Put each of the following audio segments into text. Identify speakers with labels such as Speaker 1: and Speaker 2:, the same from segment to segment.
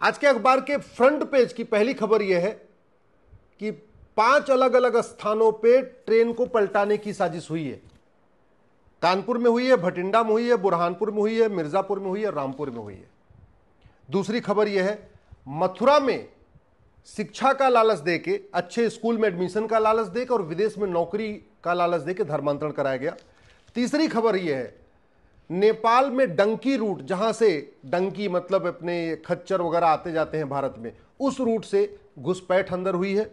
Speaker 1: आज के अखबार के फ्रंट पेज की पहली खबर यह है कि 5 अलग अलग स्थानों पे ट्रेन को पलटाने की साजिश हुई है। कानपुर में हुई है, भटिंडा में हुई है, बुरहानपुर में हुई है, मिर्जापुर में हुई है, रामपुर में हुई है। दूसरी खबर यह है, मथुरा में शिक्षा का लालच देके, अच्छे स्कूल में एडमिशन का लालच देके और विदेश में नौकरी का लालच देके धर्मांतरण कराया गया। तीसरी खबर यह है, नेपाल में डंकी रूट, जहां से डंकी मतलब अपने खच्चर वगैरह आते जाते हैं भारत में, उस रूट से घुसपैठ अंदर हुई है।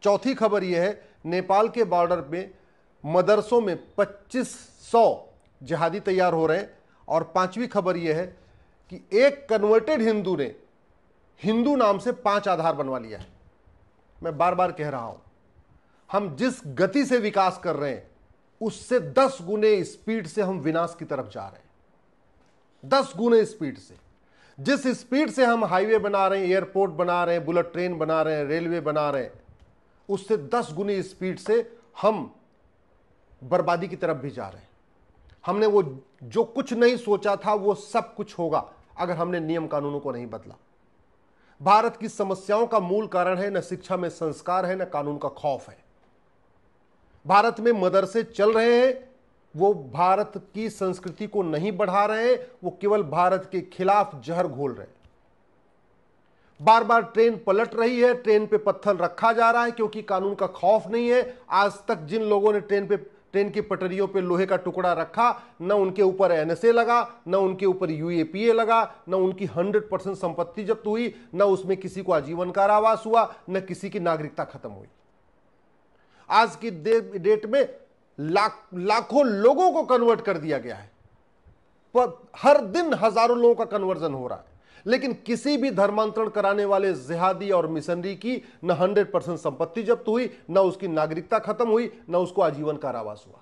Speaker 1: चौथी खबर यह है, नेपाल के बॉर्डर में मदरसों में 2500 जिहादी तैयार हो रहे हैं। और पांचवी खबर यह है कि एक कन्वर्टेड हिंदू ने हिंदू नाम से 5 आधार बनवा लिया है। मैं बार बार कह रहा हूं, हम जिस गति से विकास कर रहे हैं उससे 10 गुने स्पीड से हम विनाश की तरफ जा रहे हैं। 10 गुने स्पीड से, जिस स्पीड से हम हाईवे बना रहे हैं, एयरपोर्ट बना रहे हैं, बुलेट ट्रेन बना रहे हैं, रेलवे बना रहे हैं, उससे 10 गुनी स्पीड से हम बर्बादी की तरफ भी जा रहे हैं। हमने वो जो कुछ नहीं सोचा था वो सब कुछ होगा अगर हमने नियम कानूनों को नहीं बदला। भारत की समस्याओं का मूल कारण है न शिक्षा में संस्कार है, न कानून का खौफ है। भारत में मदरसे चल रहे हैं, वो भारत की संस्कृति को नहीं बढ़ा रहे हैं, वो केवल भारत के खिलाफ जहर घोल रहे हैं। बार बार ट्रेन पलट रही है, ट्रेन पे पत्थर रखा जा रहा है क्योंकि कानून का खौफ नहीं है। आज तक जिन लोगों ने ट्रेन की पटरियों पे लोहे का टुकड़ा रखा, न उनके ऊपर एनएसए लगा, न उनके ऊपर यूएपीए लगा, न उनकी 100% संपत्ति जब्त हुई, न उसमें किसी को आजीवन कारावास हुआ, न किसी की नागरिकता खत्म हुई। आज की डेट में लाखों लोगों को कन्वर्ट कर दिया गया है, पर हर दिन हजारों लोगों का कन्वर्जन हो रहा है, लेकिन किसी भी धर्मांतरण कराने वाले जिहादी और मिशनरी की न 100% संपत्ति जब्त हुई, न उसकी नागरिकता खत्म हुई, न उसको आजीवन कारावास हुआ।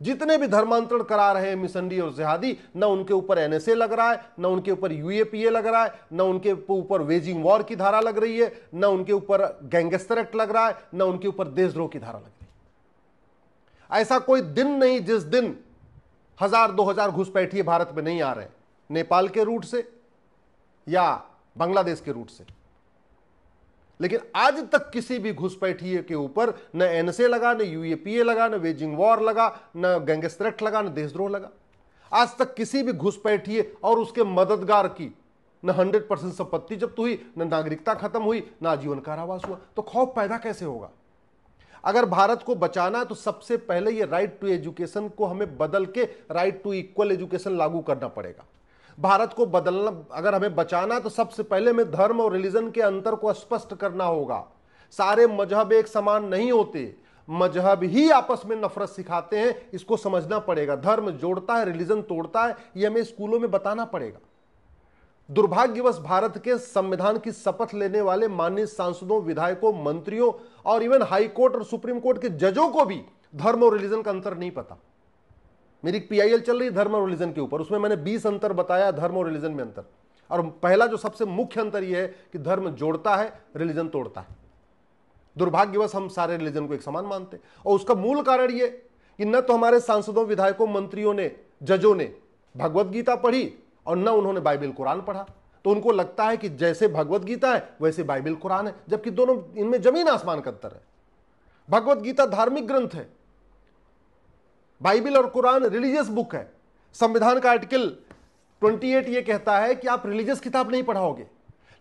Speaker 1: जितने भी धर्मांतरण करा रहे हैं मिशनरी और जिहादी, न उनके ऊपर एनएसए लग रहा है, न उनके ऊपर यूएपीए लग रहा है, न उनके ऊपर वेजिंग वॉर की धारा लग रही है, न उनके ऊपर गैंगस्टर एक्ट लग रहा है, न उनके ऊपर देशद्रोह की धारा लग रही है। ऐसा कोई दिन नहीं जिस दिन 1000-2000 घुसपैठिए भारत में नहीं आ रहे, नेपाल के रूट से या बांग्लादेश के रूट से। लेकिन आज तक किसी भी घुसपैठिए के ऊपर न एनएसए लगा, न यूएपीए लगा, न वेजिंग वॉर लगा, न गैंगस्टर एक्ट लगा, न देशद्रोह लगा। आज तक किसी भी घुसपैठिए और उसके मददगार की न 100% संपत्ति जब्त हुई, न नागरिकता खत्म हुई, न आजीवन कारावास हुआ। तो खौफ पैदा कैसे होगा? अगर भारत को बचाना है तो सबसे पहले ये राइट टू एजुकेशन को हमें बदल के राइट टू इक्वल एजुकेशन लागू करना पड़ेगा। भारत को बदलना, अगर हमें बचाना तो सबसे पहले हमें धर्म और रिलीजन के अंतर को स्पष्ट करना होगा। सारे मजहब एक समान नहीं होते, मजहब ही आपस में नफरत सिखाते हैं, इसको समझना पड़ेगा। धर्म जोड़ता है, रिलीजन तोड़ता है, यह हमें स्कूलों में बताना पड़ेगा। दुर्भाग्यवश भारत के संविधान की शपथ लेने वाले माननीय सांसदों, विधायकों, मंत्रियों और इवन हाई कोर्ट और सुप्रीम कोर्ट के जजों को भी धर्म और रिलीजन का अंतर नहीं पता। मेरी पीआईएल चल रही है धर्म और रिलीजन के ऊपर, उसमें मैंने 20 अंतर बताया धर्म और रिलीजन में अंतर। और पहला जो सबसे मुख्य अंतर यह है कि धर्म जोड़ता है, रिलीजन तोड़ता है। दुर्भाग्यवश हम सारे रिलीजन को एक समान मानते हैं, और उसका मूल कारण यह कि न तो हमारे सांसदों, विधायकों, मंत्रियों ने, जजों ने भगवत गीता पढ़ी और न उन्होंने बाइबल कुरान पढ़ा। तो उनको लगता है कि जैसे भगवत गीता है वैसे बाइबल कुरान है, जबकि दोनों, इनमें जमीन आसमान का अंतर है। भगवत गीता धार्मिक ग्रंथ है, बाइबल और कुरान रिलीजियस बुक है। संविधान का आर्टिकल 28 ये कहता है कि आप रिलीजियस किताब नहीं पढ़ाओगे।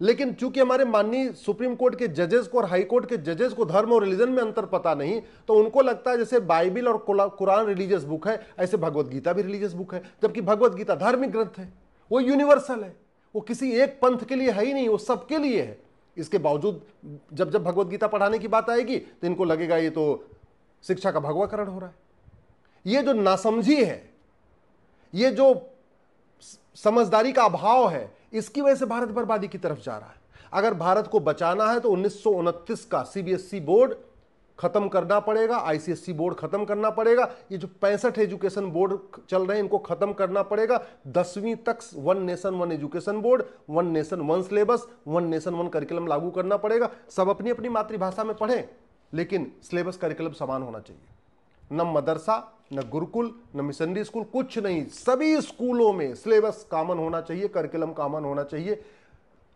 Speaker 1: लेकिन चूंकि हमारे माननीय सुप्रीम कोर्ट के जजेस को और हाई कोर्ट के जजेस को धर्म और रिलीजन में अंतर पता नहीं, तो उनको लगता है जैसे बाइबल और कुरान रिलीजियस बुक है, ऐसे भगवत गीता भी रिलीजियस बुक है। जबकि भगवत गीता धार्मिक ग्रंथ है, वो यूनिवर्सल है, वो किसी एक पंथ के लिए है ही नहीं, वो सबके लिए है। इसके बावजूद जब जब भगवत गीता पढ़ाने की बात आएगी तो इनको लगेगा ये तो शिक्षा का भगवाकरण हो रहा है। ये जो नासमझी है, ये जो समझदारी का अभाव है, इसकी वजह से भारत बर्बादी की तरफ जा रहा है। अगर भारत को बचाना है तो 1929 का सीबीएसई बोर्ड खत्म करना पड़ेगा, आईसीएसई बोर्ड खत्म करना पड़ेगा। ये जो 65 एजुकेशन बोर्ड चल रहे हैं इनको खत्म करना पड़ेगा। 10वीं तक 1 nation 1 education board, 1 nation 1 syllabus, 1 nation 1 curriculum लागू करना पड़ेगा। सब अपनी अपनी मातृभाषा में पढ़ें, लेकिन सिलेबस करिकुलम समान होना चाहिए। न मदरसा, न गुरुकुल, न मिशनरी स्कूल, कुछ नहीं, सभी स्कूलों में सिलेबस कॉमन होना चाहिए, करिकुलम कॉमन होना चाहिए।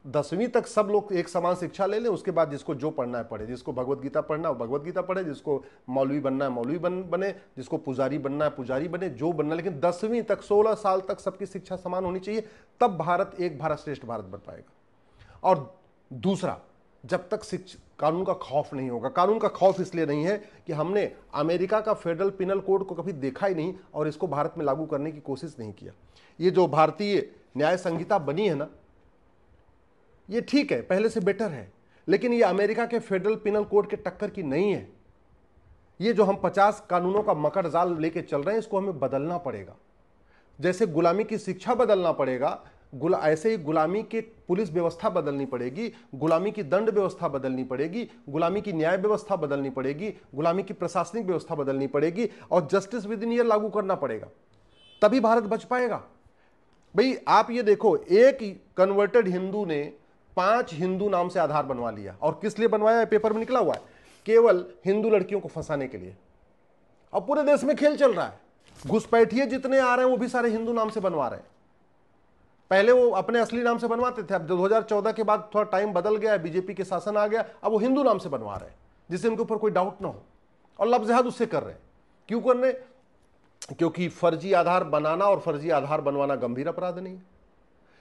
Speaker 1: 10वीं तक सब लोग एक समान शिक्षा ले लें, उसके बाद जिसको जो पढ़ना है पढ़े, जिसको भगवत गीता पढ़ना है वो भगवत गीता पढ़े, जिसको मौलवी बनना है मौलवी बने, जिसको पुजारी बनना है पुजारी बने, जो बनना है, लेकिन 10वीं तक 16 साल तक सबकी शिक्षा समान होनी चाहिए, तब भारत एक भारत श्रेष्ठ भारत बन पाएगा। और दूसरा, जब तक कानून का खौफ नहीं होगा, कानून का खौफ इसलिए नहीं है कि हमने अमेरिका का फेडरल पिनल कोड को कभी देखा ही नहीं और इसको भारत में लागू करने की कोशिश नहीं किया। ये जो भारतीय न्याय संहिता बनी है ना, ये ठीक है, पहले से बेटर है, लेकिन ये अमेरिका के फेडरल पिनल कोड के टक्कर की नहीं है। ये जो हम 50 कानूनों का मकर जाल लेके चल रहे हैं, इसको हमें बदलना पड़ेगा। जैसे गुलामी की शिक्षा बदलना पड़ेगा, ऐसे ही गुलामी की पुलिस व्यवस्था बदलनी पड़ेगी, गुलामी की दंड व्यवस्था बदलनी पड़ेगी, गुलामी की न्याय व्यवस्था बदलनी पड़ेगी, गुलामी की प्रशासनिक व्यवस्था बदलनी पड़ेगी और जस्टिस विद इन ईयर लागू करना पड़ेगा, तभी भारत बच पाएगा। भाई आप ये देखो, एक कन्वर्टेड हिंदू ने 5 हिंदू नाम से आधार बनवा लिया, और किस लिए बनवाया है पेपर में निकला हुआ है, केवल हिंदू लड़कियों को फंसाने के लिए। अब पूरे देश में खेल चल रहा है, घुसपैठिए जितने आ रहे हैं वो भी सारे हिंदू नाम से बनवा रहे हैं। पहले वो अपने असली नाम से बनवाते थे, अब 2014 के बाद थोड़ा टाइम बदल गया, बीजेपी के शासन आ गया, अब वो हिंदू नाम से बनवा रहे हैं, जिससे उनके ऊपर कोई डाउट ना हो, और लफ्ज़ उससे कर रहे हैं। क्यों कर रहे? क्योंकि फर्जी आधार बनाना और फर्जी आधार बनवाना गंभीर अपराध नहीं है।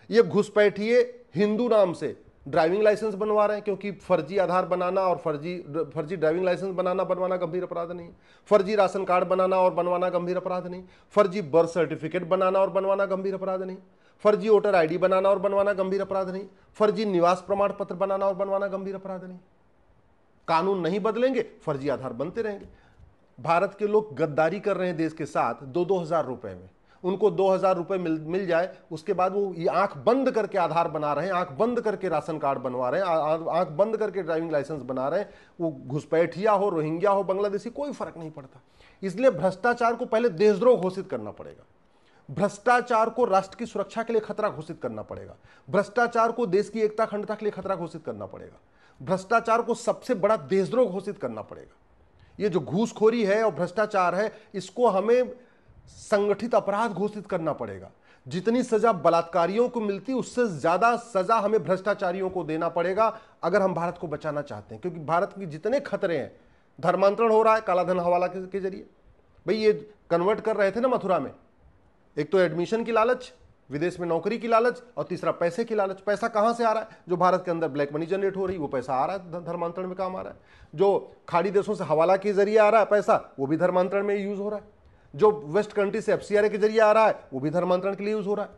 Speaker 1: ये घुसपैठिए हिंदू नाम से ड्राइविंग लाइसेंस बनवा रहे हैं, क्योंकि फर्जी आधार बनाना और फर्जी ड्राइविंग लाइसेंस बनवाना गंभीर अपराध नहीं। फर्जी राशन कार्ड बनाना और बनवाना गंभीर अपराध नहीं। फर्जी बर्थ सर्टिफिकेट बनाना और बनवाना गंभीर अपराध नहीं। फर्जी वोटर आईडी बनाना और बनवाना गंभीर अपराध नहीं। फर्जी निवास प्रमाण पत्र बनाना और बनवाना गंभीर अपराध नहीं। कानून नहीं बदलेंगे, फर्जी आधार बनते रहेंगे। भारत के लोग गद्दारी कर रहे हैं देश के साथ 2-2 हजार रुपए में। उनको 2,000 रुपए मिल जाए, उसके बाद वो ये आंख बंद करके आधार बना रहे हैं, आंख बंद करके राशन कार्ड बनवा रहे हैं, आंख बंद करके ड्राइविंग लाइसेंस बना रहे हैं। वो घुसपैठिया हो, रोहिंग्या हो, बांग्लादेशी, कोई फर्क नहीं पड़ता। इसलिए भ्रष्टाचार को पहले देशद्रोह घोषित करना पड़ेगा। भ्रष्टाचार को राष्ट्र की सुरक्षा के लिए खतरा घोषित करना पड़ेगा। भ्रष्टाचार को देश की एकता अखंडता के लिए खतरा घोषित करना पड़ेगा। भ्रष्टाचार को सबसे बड़ा देशद्रोह घोषित करना पड़ेगा। ये जो घूसखोरी है और भ्रष्टाचार है, इसको हमें संगठित अपराध घोषित करना पड़ेगा। जितनी सजा बलात्कारियों को मिलती, उससे ज्यादा सजा हमें भ्रष्टाचारियों को देना पड़ेगा, अगर हम भारत को बचाना चाहते हैं। क्योंकि भारत के जितने खतरे हैं, धर्मांतरण हो रहा है काला धन हवाला के जरिए। भाई ये कन्वर्ट कर रहे थे ना मथुरा में, एक तो एडमिशन की लालच, विदेश में नौकरी की लालच, और तीसरा पैसे की लालच। पैसा कहां से आ रहा है? जो भारत के अंदर ब्लैक मनी जनरेट हो रही, वो पैसा आ रहा है, धर्मांतरण में काम आ रहा है। जो खाड़ी देशों से हवाला के जरिए आ रहा है पैसा, वो भी धर्मांतरण में यूज हो रहा है। जो वेस्ट कंट्री से एफसीआरए के जरिए आ रहा है, वो भी धर्मांतरण के लिए यूज हो रहा है।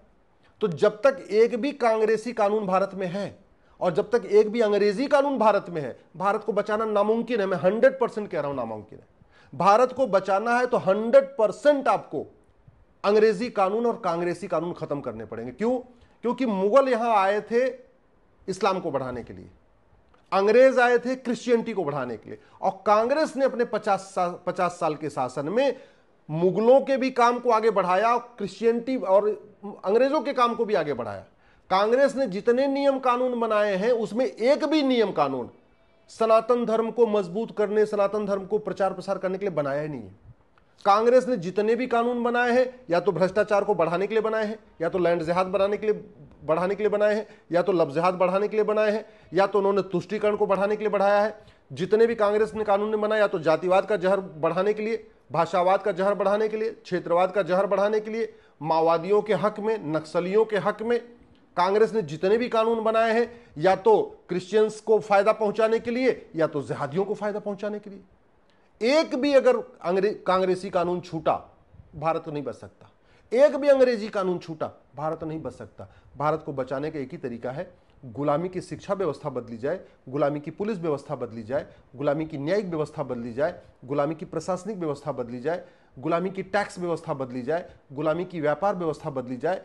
Speaker 1: तो जब तक एक भी कांग्रेसी कानून भारत में है और जब तक एक भी अंग्रेजी कानून भारत में है, भारत को बचाना नामुमकिन है। मैं 100% कह रहा हूं नामुमकिन है। भारत को बचाना है तो 100% आपको अंग्रेजी कानून और कांग्रेसी कानून खत्म करने पड़ेंगे। क्यों? क्योंकि मुगल यहां आए थे इस्लाम को बढ़ाने के लिए, अंग्रेज आए थे क्रिश्चियनिटी को बढ़ाने के लिए, और कांग्रेस ने अपने 50 साल के शासन में मुगलों के भी काम को आगे बढ़ाया, क्रिश्चियनिटी और अंग्रेजों के काम को भी आगे बढ़ाया। कांग्रेस ने जितने नियम कानून बनाए हैं, उसमें एक भी नियम कानून सनातन धर्म को मजबूत करने, सनातन धर्म को प्रचार प्रसार करने के लिए बनाया ही नहीं है। कांग्रेस ने जितने भी कानून बनाए हैं, या तो भ्रष्टाचार को बढ़ाने के लिए बनाए हैं, या तो लैंड जिहाद बढ़ाने के लिए बनाए हैं, या तो लव जिहाद बढ़ाने के लिए बनाए हैं, या तो उन्होंने तुष्टीकरण को बढ़ाने के लिए बढ़ाया है। जितने भी कांग्रेस ने कानून बनाया, या तो जातिवाद का जहर बढ़ाने के लिए, भाषावाद का जहर बढ़ाने के लिए, क्षेत्रवाद का जहर बढ़ाने के लिए, माओवादियों के हक में, नक्सलियों के हक में कांग्रेस ने जितने भी कानून बनाए हैं, या तो क्रिश्चियंस को फायदा पहुंचाने के लिए, या तो जिहादियों को फायदा पहुंचाने के लिए। एक भी अगर कांग्रेसी कानून छूटा, भारत नहीं बच सकता। एक भी अंग्रेजी कानून छूटा, भारत नहीं बच सकता। भारत को बचाने का एक ही तरीका है, गुलामी की शिक्षा व्यवस्था बदली जाए, गुलामी की पुलिस व्यवस्था बदली जाए, गुलामी की न्यायिक व्यवस्था बदली जाए, गुलामी की प्रशासनिक व्यवस्था बदली जाए, गुलामी की टैक्स व्यवस्था बदली जाए, गुलामी की व्यापार व्यवस्था बदली जाए,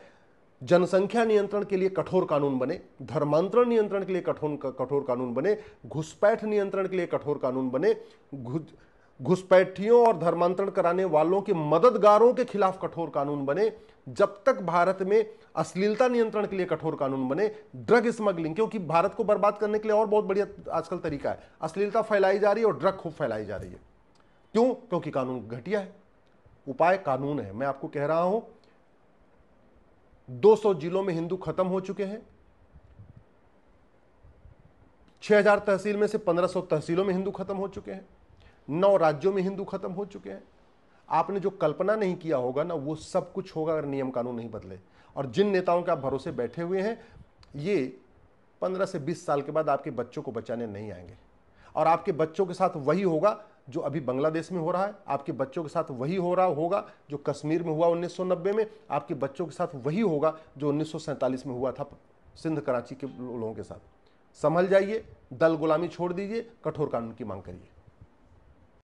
Speaker 1: जनसंख्या नियंत्रण के लिए कठोर कानून बने, धर्मांतरण नियंत्रण के लिए कठोर कानून बने, घुसपैठ नियंत्रण के लिए कठोर कानून बने, घुसपैठियों और धर्मांतरण कराने वालों के मददगारों के खिलाफ कठोर कानून बने। जब तक भारत में अश्लीलता नियंत्रण के लिए कठोर कानून बने, ड्रग स्मगलिंग, क्योंकि भारत को बर्बाद करने के लिए और बहुत बढ़िया आजकल तरीका है, अश्लीलता फैलाई जा रही है और ड्रग खूब फैलाई जा रही है। क्यों? क्योंकि कानून घटिया है। उपाय कानून है। मैं आपको कह रहा हूं, 200 जिलों में हिंदू खत्म हो चुके हैं। 6000 तहसील में से 1500 तहसीलों में हिंदू खत्म हो चुके हैं, 9 राज्यों में हिंदू खत्म हो चुके हैं। आपने जो कल्पना नहीं किया होगा ना, वो सब कुछ होगा अगर नियम कानून नहीं बदले। और जिन नेताओं के आप भरोसे बैठे हुए हैं, ये 15 से 20 साल के बाद आपके बच्चों को बचाने नहीं आएंगे। और आपके बच्चों के साथ वही होगा जो अभी बांग्लादेश में हो रहा है, आपके बच्चों के साथ वही हो रहा होगा जो कश्मीर में हुआ 1990 में, आपके बच्चों के साथ वही होगा जो 1947 में हुआ था सिंध कराची के लोगों के साथ। संभल जाइए, दल गुलामी छोड़ दीजिए, कठोर कानून की मांग करिए।